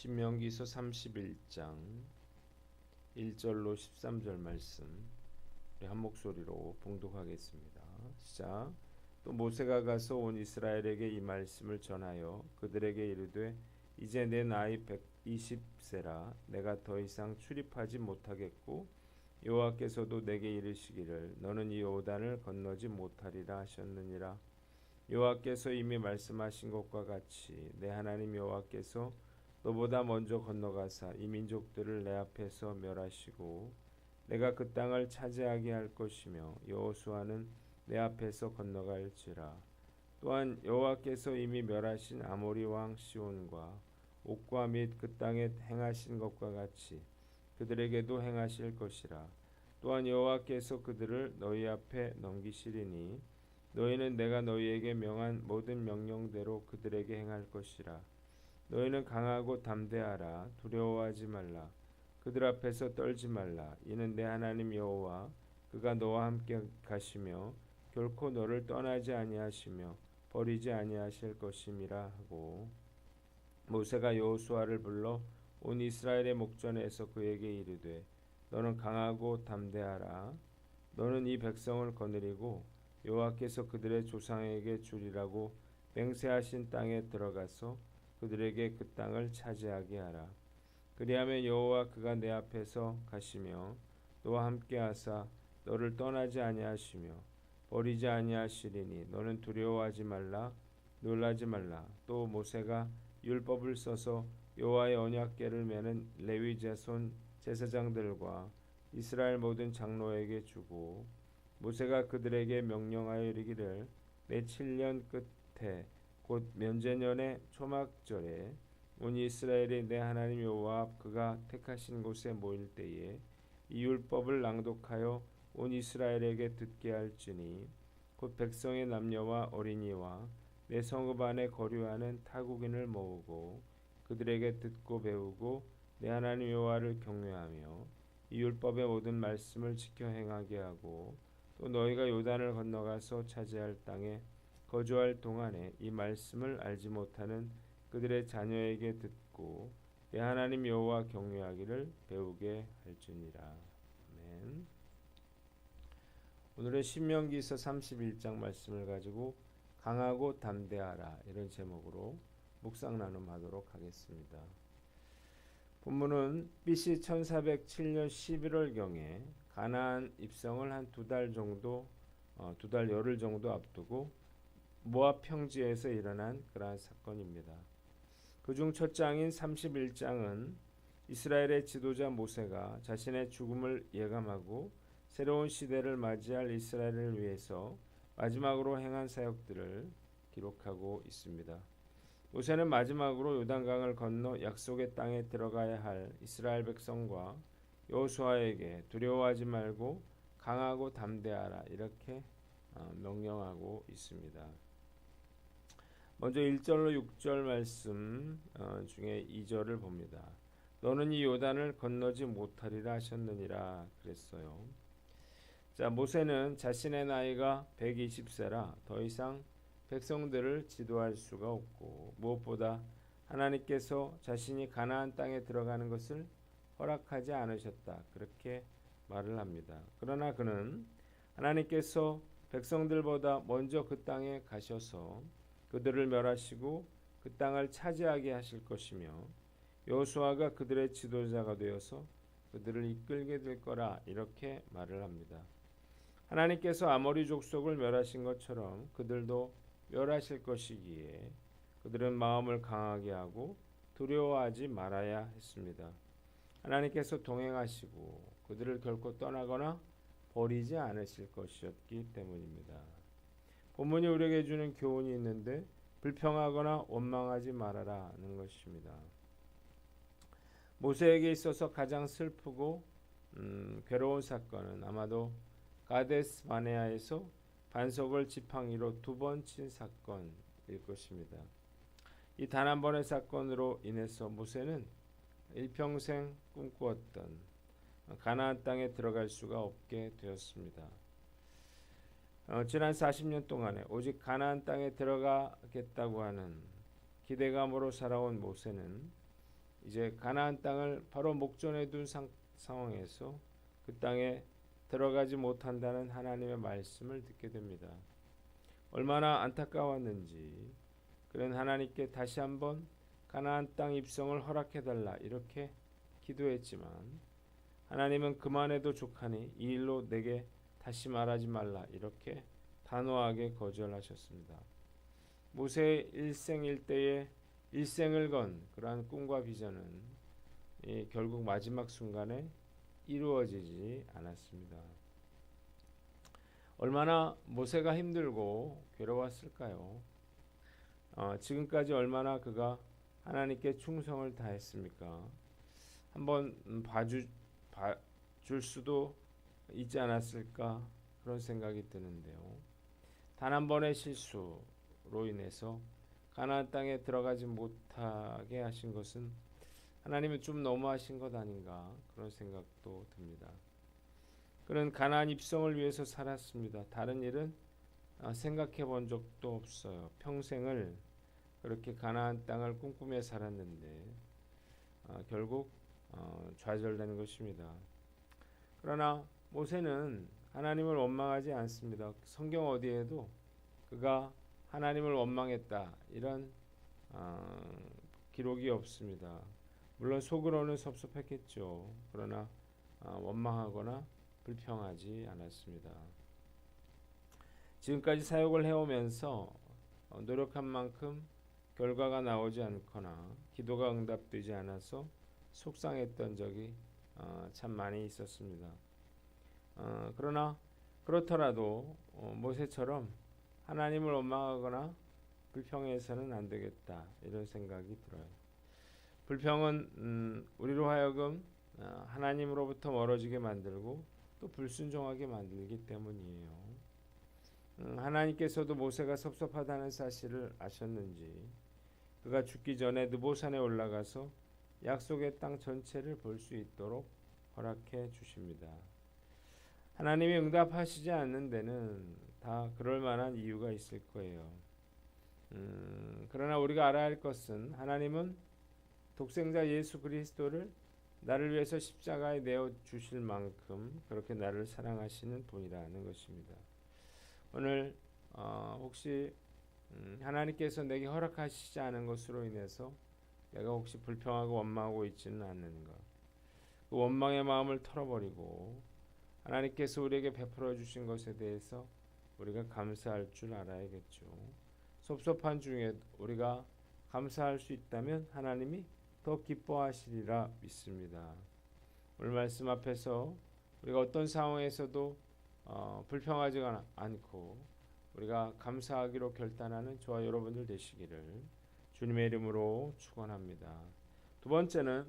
신명기서 31장 1절로 13절 말씀 우리 한 목소리로 봉독하겠습니다. 시작. 또 모세가 가서 온 이스라엘에게 이 말씀을 전하여 그들에게 이르되 이제 내 나이 120세라 내가 더 이상 출입하지 못하겠고 여호와께서도 내게 이르시기를 너는 이 요단을 건너지 못하리라 하셨느니라. 여호와께서 이미 말씀하신 것과 같이 내 하나님 여호와께서 너보다 먼저 건너가사 이 민족들을 내 앞에서 멸하시고 내가 그 땅을 차지하게 할 것이며 여호수아는 내 앞에서 건너갈지라. 또한 여호와께서 이미 멸하신 아모리 왕 시온과 옥과 및 그 땅에 행하신 것과 같이 그들에게도 행하실 것이라. 또한 여호와께서 그들을 너희 앞에 넘기시리니 너희는 내가 너희에게 명한 모든 명령대로 그들에게 행할 것이라. 너희는 강하고 담대하라. 두려워하지 말라. 그들 앞에서 떨지 말라. 이는 내 하나님 여호와 그가 너와 함께 가시며 결코 너를 떠나지 아니하시며 버리지 아니하실 것임이라 하고 모세가 여호수아를 불러 온 이스라엘의 목전에서 그에게 이르되 너는 강하고 담대하라. 너는 이 백성을 거느리고 여호와께서 그들의 조상에게 주리라고 맹세하신 땅에 들어가서 그들에게 그 땅을 차지하게 하라. 그리하면 여호와 그가 내 앞에서 가시며 너와 함께 하사 너를 떠나지 아니하시며 버리지 아니하시리니 너는 두려워하지 말라. 놀라지 말라. 또 모세가 율법을 써서 여호와의 언약궤를 매는 레위 자손 제사장들과 이스라엘 모든 장로에게 주고 모세가 그들에게 명령하여 이르기를 내 7년 끝에 곧 면제년의 초막절에 온 이스라엘이 내 하나님 여호와 그가 택하신 곳에 모일 때에 이 율법을 낭독하여 온 이스라엘에게 듣게 할지니 곧 백성의 남녀와 어린이와 내 성읍 안에 거류하는 타국인을 모으고 그들에게 듣고 배우고 내 하나님 여호와를 경외하며 이 율법의 모든 말씀을 지켜 행하게 하고 또 너희가 요단을 건너가서 차지할 땅에 거주할 동안에 이 말씀을 알지 못하는 그들의 자녀에게 듣고 내 하나님 여호와 경외하기를 배우게 할지니라. 아멘. 오늘은 신명기서 31장 말씀을 가지고 강하고 담대하라 이런 제목으로 묵상 나눔하도록 하겠습니다. 본문은 BC 1407년 11월경에 가나안 입성을 한 두 달 열흘 정도 앞두고 모압 평지에서 일어난 그러한 사건입니다. 그중 첫 장인 31장은 이스라엘의 지도자 모세가 자신의 죽음을 예감하고 새로운 시대를 맞이할 이스라엘을 위해서 마지막으로 행한 사역들을 기록하고 있습니다. 모세는 마지막으로 요단강을 건너 약속의 땅에 들어가야 할 이스라엘 백성과 여호수아에게 두려워하지 말고 강하고 담대하라 이렇게 명령하고 있습니다. 먼저 1절로 6절 말씀 중에 2절을 봅니다. 너는 이 요단을 건너지 못하리라 하셨느니라 그랬어요. 자, 모세는 자신의 나이가 120세라 더 이상 백성들을 지도할 수가 없고 무엇보다 하나님께서 자신이 가나안 땅에 들어가는 것을 허락하지 않으셨다. 그렇게 말을 합니다. 그러나 그는 하나님께서 백성들보다 먼저 그 땅에 가셔서 그들을 멸하시고 그 땅을 차지하게 하실 것이며 여호수아가 그들의 지도자가 되어서 그들을 이끌게 될 거라 이렇게 말을 합니다. 하나님께서 아모리 족속을 멸하신 것처럼 그들도 멸하실 것이기에 그들은 마음을 강하게 하고 두려워하지 말아야 했습니다. 하나님께서 동행하시고 그들을 결코 떠나거나 버리지 않으실 것이었기 때문입니다. 본문이 우리에게 주는 교훈이 있는데 불평하거나 원망하지 말아라는 것입니다. 모세에게 있어서 가장 슬프고 괴로운 사건은 아마도 가데스 바네아에서 반석을 지팡이로 2번 친 사건일 것입니다. 이 단 한 번의 사건으로 인해서 모세는 일평생 꿈꾸었던 가나안 땅에 들어갈 수가 없게 되었습니다. 지난 40년 동안에 오직 가나안 땅에 들어가겠다고 하는 기대감으로 살아온 모세는 이제 가나안 땅을 바로 목전에 둔 상황에서 그 땅에 들어가지 못한다는 하나님의 말씀을 듣게 됩니다. 얼마나 안타까웠는지 그는 하나님께 다시 한번 가나안 땅 입성을 허락해달라 이렇게 기도했지만 하나님은 그만해도 족하니 이 일로 내게 다시 말하지 말라 이렇게 단호하게 거절하셨습니다. 모세의 일생일대의 일생을 건 그러한 꿈과 비전은 결국 마지막 순간에 이루어지지 않았습니다. 얼마나 모세가 힘들고 괴로웠을까요? 지금까지 얼마나 그가 하나님께 충성을 다했습니까? 한번 봐줄 수도 있지 않았을까 그런 생각이 드는데요. 단 한 번의 실수로 인해서 가나안 땅에 들어가지 못하게 하신 것은 하나님은 좀 너무하신 것 아닌가 그런 생각도 듭니다. 그는 가나안 입성을 위해서 살았습니다. 다른 일은 생각해 본 적도 없어요. 평생을 그렇게 가나안 땅을 꿈꾸며 살았는데 결국 좌절되는 것입니다. 그러나 모세는 하나님을 원망하지 않습니다. 성경 어디에도 그가 하나님을 원망했다 이런 기록이 없습니다. 물론 속으로는 섭섭했겠죠. 그러나 원망하거나 불평하지 않았습니다. 지금까지 사역을 해오면서 노력한 만큼 결과가 나오지 않거나 기도가 응답되지 않아서 속상했던 적이 참 많이 있었습니다. 그러나 그렇더라도 모세처럼 하나님을 원망하거나 불평해서는 안 되겠다 이런 생각이 들어요. 불평은 우리로 하여금 하나님으로부터 멀어지게 만들고 또 불순종하게 만들기 때문이에요. 하나님께서도 모세가 섭섭하다는 사실을 아셨는지 그가 죽기 전에 느보산에 올라가서 약속의 땅 전체를 볼 수 있도록 허락해 주십니다. 하나님이 응답하시지 않는 데는 다 그럴 만한 이유가 있을 거예요. 그러나 우리가 알아야 할 것은 하나님은 독생자 예수 그리스도를 나를 위해서 십자가에 내어 주실 만큼 그렇게 나를 사랑하시는 분이라는 것입니다. 오늘 혹시 하나님께서 내게 허락하시지 않은 것으로 인해서 내가 혹시 불평하고 원망하고 있지는 않는가? 그 원망의 마음을 털어버리고 하나님께서 우리에게 베풀어 주신 것에 대해서 우리가 감사할 줄 알아야겠죠. 섭섭한 중에 우리가 감사할 수 있다면 하나님이 더 기뻐하시리라 믿습니다. 오늘 말씀 앞에서 우리가 어떤 상황에서도 불평하지 않고 우리가 감사하기로 결단하는 저와 여러분들 되시기를 주님의 이름으로 축원합니다. 두 번째는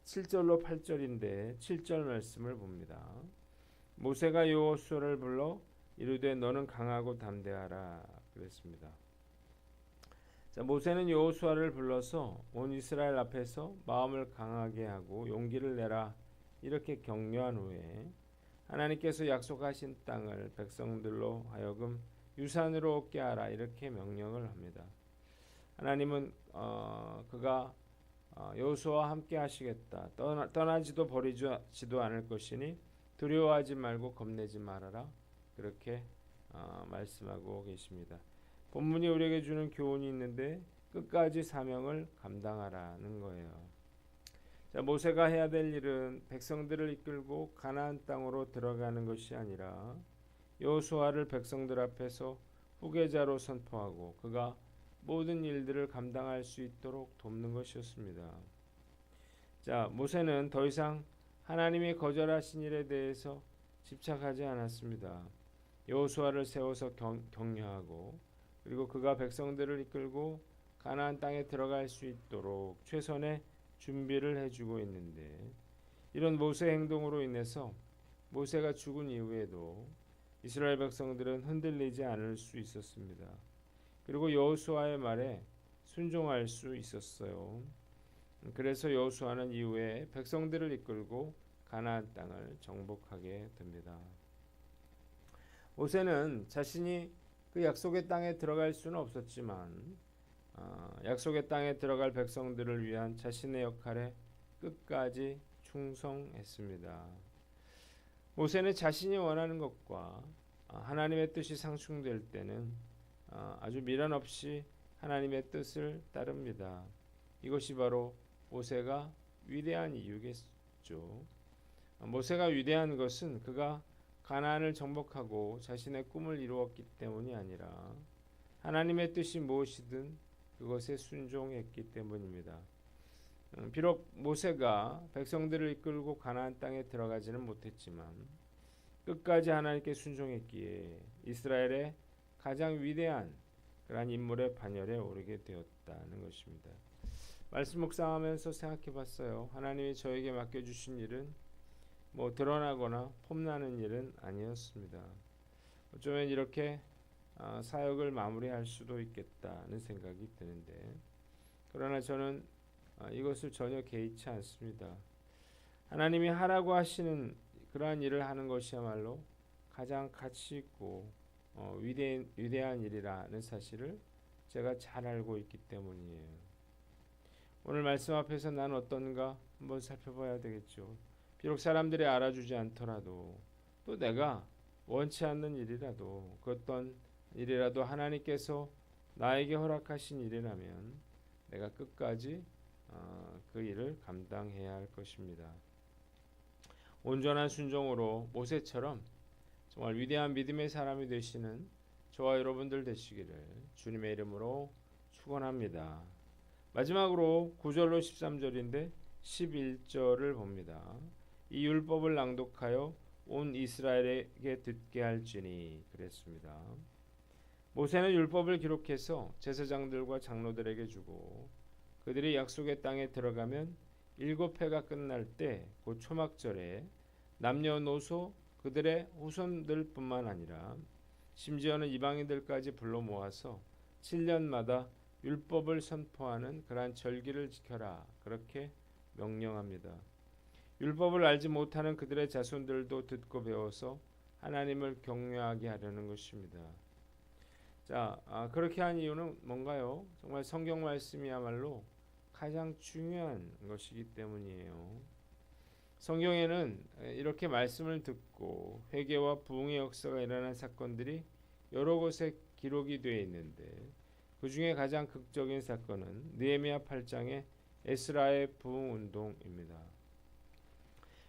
7절로 8절인데 7절 말씀을 봅니다. 모세가 여호수아를 불러 이르되 너는 강하고 담대하라 그랬습니다. 자, 모세는 여호수아를 불러서 온 이스라엘 앞에서 마음을 강하게 하고 용기를 내라 이렇게 격려한 후에 하나님께서 약속하신 땅을 백성들로 하여금 유산으로 얻게 하라 이렇게 명령을 합니다. 하나님은 그가 여호수아와 함께 하시겠다. 떠나지도 버리지도 않을 것이니 두려워하지 말고 겁내지 말아라. 그렇게 말씀하고 계십니다. 본문이 우리에게 주는 교훈이 있는데 끝까지 사명을 감당하라는 거예요. 자, 모세가 해야 될 일은 백성들을 이끌고 가나안 땅으로 들어가는 것이 아니라 여호수아를 백성들 앞에서 후계자로 선포하고 그가 모든 일들을 감당할 수 있도록 돕는 것이었습니다. 자, 모세는 더 이상 하나님이 거절하신 일에 대해서 집착하지 않았습니다. 여호수아를 세워서 격려하고 그리고 그가 백성들을 이끌고 가나안 땅에 들어갈 수 있도록 최선의 준비를 해주고 있는데 이런 모세의 행동으로 인해서 모세가 죽은 이후에도 이스라엘 백성들은 흔들리지 않을 수 있었습니다. 그리고 여호수아의 말에 순종할 수 있었어요. 그래서 여호수아는 이후에 백성들을 이끌고 가나안 땅을 정복하게 됩니다. 모세는 자신이 그 약속의 땅에 들어갈 수는 없었지만 약속의 땅에 들어갈 백성들을 위한 자신의 역할에 끝까지 충성했습니다. 모세는 자신이 원하는 것과 하나님의 뜻이 상충될 때는 아주 미련 없이 하나님의 뜻을 따릅니다. 이것이 바로 모세가 위대한 이유겠죠. 모세가 위대한 것은 그가 가나안을 정복하고 자신의 꿈을 이루었기 때문이 아니라 하나님의 뜻이 무엇이든 그것에 순종했기 때문입니다. 비록 모세가 백성들을 이끌고 가나안 땅에 들어가지는 못했지만 끝까지 하나님께 순종했기에 이스라엘의 가장 위대한 그러한 인물의 반열에 오르게 되었다는 것입니다. 말씀 묵상하면서 생각해 봤어요. 하나님이 저에게 맡겨주신 일은 드러나거나 폼나는 일은 아니었습니다. 어쩌면 이렇게 사역을 마무리할 수도 있겠다는 생각이 드는데, 그러나 저는 이것을 전혀 개의치 않습니다. 하나님이 하라고 하시는 그러한 일을 하는 것이야말로 가장 가치 있고 위대한 일이라는 사실을 제가 잘 알고 있기 때문이에요. 오늘 말씀 앞에서 난 어떤가 한번 살펴봐야 되겠죠. 비록 사람들이 알아주지 않더라도, 또 내가 원치 않는 일이라도, 그 어떤 일이라도 하나님께서 나에게 허락하신 일이라면 내가 끝까지 그 일을 감당해야 할 것입니다. 온전한 순종으로 모세처럼 정말 위대한 믿음의 사람이 되시는 저와 여러분들 되시기를 주님의 이름으로 축원합니다. 마지막으로 9절로 13절인데 11절을 봅니다. 이 율법을 낭독하여 온 이스라엘에게 듣게 할지니 그랬습니다. 모세는 율법을 기록해서 제사장들과 장로들에게 주고 그들이 약속의 땅에 들어가면 7해가 끝날 때 곧 초막절에 남녀노소 그들의 후손들뿐만 아니라 심지어는 이방인들까지 불러 모아서 7년마다 율법을 선포하는 그러한 절기를 지켜라, 그렇게 명령합니다. 율법을 알지 못하는 그들의 자손들도 듣고 배워서 하나님을 경외하게 하려는 것입니다. 그렇게 한 이유는 뭔가요? 정말 성경 말씀이야말로 가장 중요한 것이기 때문이에요. 성경에는 이렇게 말씀을 듣고 회개와 부흥의 역사가 일어난 사건들이 여러 곳에 기록이 되어 있는데, 그 중에 가장 극적인 사건은 느헤미야 8장의 에스라의 부흥 운동입니다.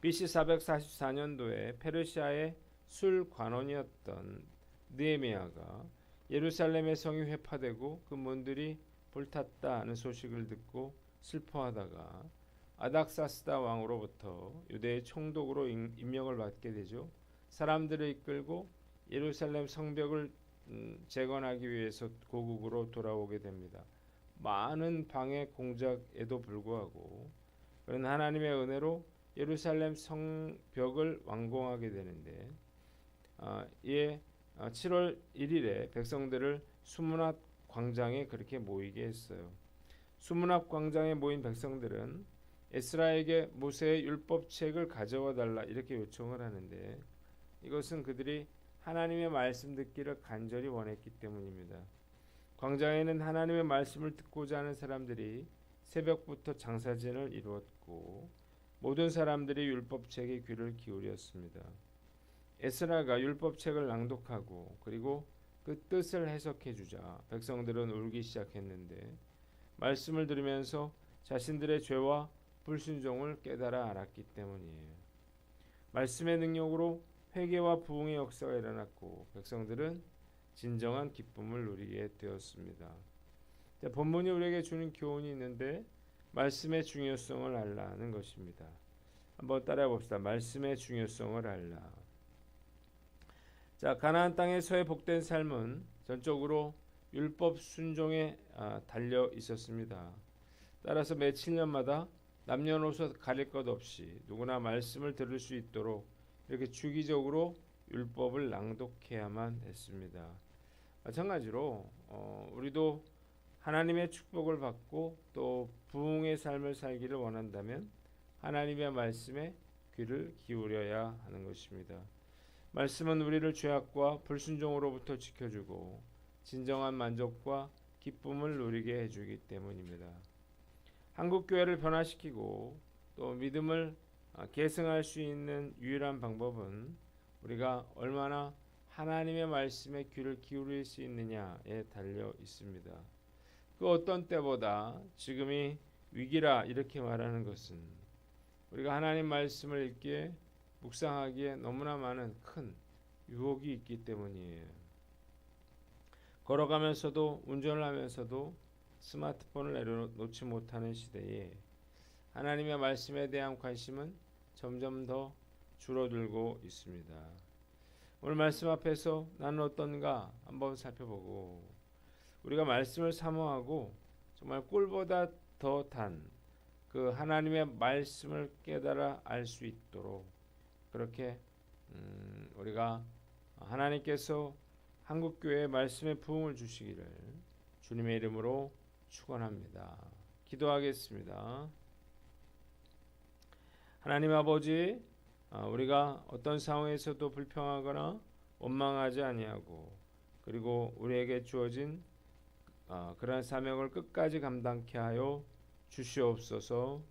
BC 444년도에 페르시아의 술 관원이었던 느헤미야가 예루살렘의 성이 회파되고 그 문들이 불탔다는 소식을 듣고 슬퍼하다가 아닥사스다 왕으로부터 유대의 총독으로 임명을 받게 되죠. 사람들을 이끌고 예루살렘 성벽을 재건하기 위해서 고국으로 돌아오게 됩니다. 많은 방해 공작에도 불구하고 그런 하나님의 은혜로 예루살렘 성벽을 완공하게 되는데, 이에 7월 1일에 백성들을 수문앞 광장에 그렇게 모이게 했어요. 수문앞 광장에 모인 백성들은 에스라에게 모세의 율법책을 가져와 달라 이렇게 요청을 하는데, 이것은 그들이 하나님의 말씀 듣기를 간절히 원했기 때문입니다. 광장에는 하나님의 말씀을 듣고자 하는 사람들이 새벽부터 장사진을 이루었고 모든 사람들이 율법책에 귀를 기울였습니다. 에스라가 율법책을 낭독하고 그리고 그 뜻을 해석해 주자 백성들은 울기 시작했는데, 말씀을 들으면서 자신들의 죄와 불순종을 깨달아 알았기 때문이에요. 말씀의 능력으로 회개와 부흥의 역사가 일어났고 백성들은 진정한 기쁨을 누리게 되었습니다. 본문이 우리에게 주는 교훈이 있는데, 말씀의 중요성을 알라는 것입니다. 한번 따라해 봅시다. 말씀의 중요성을 알라. 가나안 땅에서의 복된 삶은 전적으로 율법 순종에 달려 있었습니다. 따라서 매 7년마다 남녀노소 가릴 것 없이 누구나 말씀을 들을 수 있도록 이렇게 주기적으로 율법을 낭독해야만 했습니다. 마찬가지로 우리도 하나님의 축복을 받고 또 부흥의 삶을 살기를 원한다면 하나님의 말씀에 귀를 기울여야 하는 것입니다. 말씀은 우리를 죄악과 불순종으로부터 지켜주고 진정한 만족과 기쁨을 누리게 해주기 때문입니다. 한국 교회를 변화시키고 또 믿음을 계승할 수 있는 유일한 방법은 우리가 얼마나 하나님의 말씀에 귀를 기울일 수 있느냐에 달려 있습니다. 그 어떤 때보다 지금이 위기라 이렇게 말하는 것은 우리가 하나님 말씀을 읽기에 묵상하기에 너무나 많은 큰 유혹이 있기 때문이에요. 걸어가면서도 운전을 하면서도 스마트폰을 내려놓지 못하는 시대에 하나님의 말씀에 대한 관심은 점점 더 줄어들고 있습니다. 오늘 말씀 앞에서 나는 어떤가 한번 살펴보고 우리가 말씀을 사모하고 정말 꿀보다 더 단 그 하나님의 말씀을 깨달아 알 수 있도록 그렇게 우리가 하나님께서 한국교회에 말씀의 부흥을 주시기를 주님의 이름으로 축원합니다. 기도하겠습니다. 하나님 아버지, 우리가 어떤 상황에서도 불평하거나 원망하지 아니하고 그리고 우리에게 주어진 그러한 사명을 끝까지 감당케 하여 주시옵소서.